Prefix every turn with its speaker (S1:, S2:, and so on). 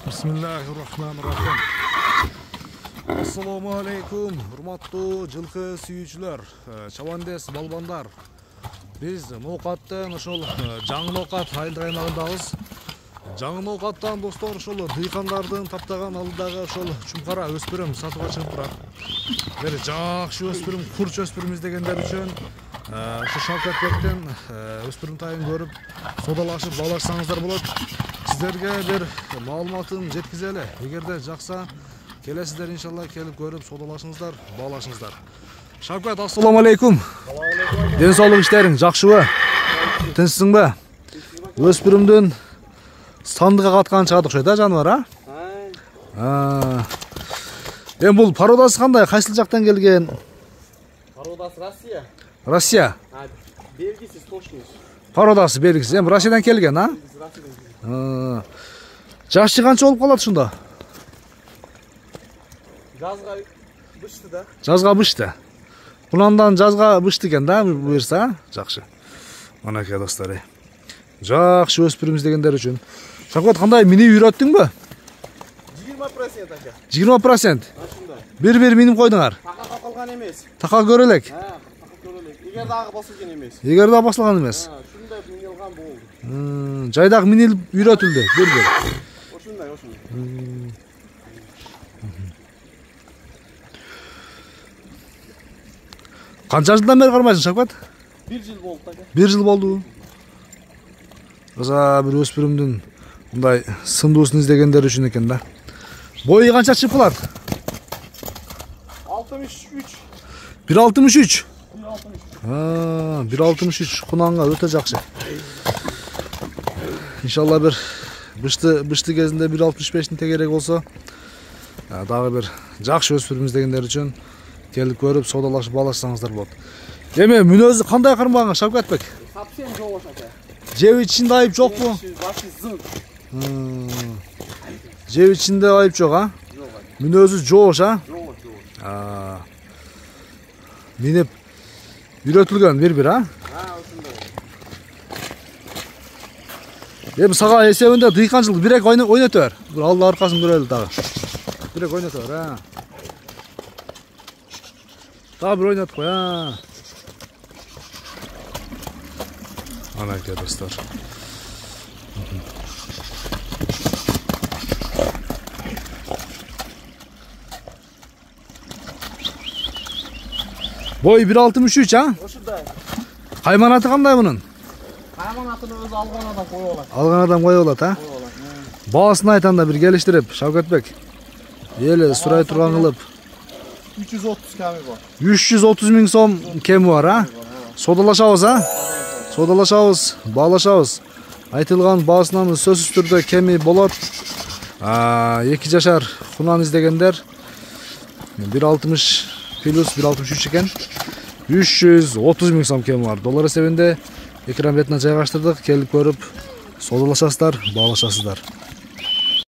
S1: Bismillahirrahmanirrahim. Assalamu alaikum, hurmattуу жылкы сүйүүчүлөр, чабандес балбандар. Биз ноокаттан ошол жаңы ноокат айылдык аймагындабыз. Жаңы ноокаттан достор ошол дыйкандардын таптаган алдыдагы ошол чумкара өспүрүм сатууга чыгып турат. Бир жакшы өспүрүм, курч өспүрүм издегендер үчүн ошо Шавкатбектен өспүрүм тайын көрүп, содалашып баалашсаңыздар болот. Сіздерге бір маалыматын жеткізелі. Егерде жақса келесіздер иншалла, келіп көріп содалашыңыздар, баалашыңыздар. Шавкат, ассаламу алейкум. Денсаулық іштерің жақшыбы? Тынчсың ба? Өспүрүмдүн сандыга каткан чыгат окшойт, жаныбар, Эми бул породасы кандай? Кайсыл жактан келген?
S2: Породасы Россия.
S1: Россия.
S2: Белгисиз точный.
S1: Породасы белгисиз. Эми Россиядан келген, Жашы канча болуп калат ушунда?
S2: Жазга бышты да.
S1: Жазга бышты. Куландан жазга бышты экен да, буюрса, жакшы. Манакей достор. Жакшы өспүрүм издегендер үчүн. Шавкат, кандай минип үйрөттүңбү?
S2: 20% ака.
S1: 20%.
S2: Ашындай.
S1: Бир минип койдуңар.
S2: Така калган эмес.
S1: Така көрө элек.
S2: Така көрө элек. Эгер дагы басылган эмес.
S1: Эгер да басылган эмес.
S2: Ушундай минилган болду.
S1: Жайдак минилип үйрөтүлдү. Бир.
S2: Ошундай.
S1: Канча жылдан бери кармайсың, Шавкат?
S2: 1 жыл болду ака.
S1: 1 жыл болду. Аса бир өспүрүмдүн мындай сындуусун издегендер үчүн экен да. Бою канча чыгып калат?
S2: 63.
S1: 1.63. 1.63 кунанга өтө жакшы. Иншалла бир бышты кезинде 1.65-тин тегерек болсо, дагы бир жакшы өспүрүм издегендер үчүн келип көрүп, содалашып баалашсаңыздар болот. Эми мүнөзү кандай кармаган, Шавкатбек?
S2: Совсем жок ака.
S1: Жеп ичинде айып жокпу?
S2: Башы зын.
S1: Жеп ичинде айып жок,
S2: Жок.
S1: Мүнөзү жоош,
S2: Жок.
S1: Минип үйрөтүлгөн бир,
S2: Ошундай.
S1: Эми сага эсебинде дыйканчылык бирек ойнөтө бер. Бир алды аркасын көрөлү дагы. Бирек ойнөтө бер, Дагы бир ойнотуп кой, Анакей достор. Бой 1.63,
S2: Ошундай.
S1: Кайманаты кандай мунун?
S2: Кайманатын өзү алган адам коюп алат.
S1: Алган адам коюп алат, Баасын айт анда бир келиштирип, Шавкатбек. Эли сурай турган кылып.
S2: 330 ками бар.
S1: 330 миң сом кеми бар, Содалашабыз, Содалашабыз, баалашабыз. Айтылган баасынан сөзсүз түрдө кеми болот. 2 жашар кунан издегендер 1.60 плюс 1.63 экен. 330 миң сом кеми бар. Доллар эсебинде экран бетине жайгаштырдык. Келип көрүп, содалашасыздар, баалашасыздар.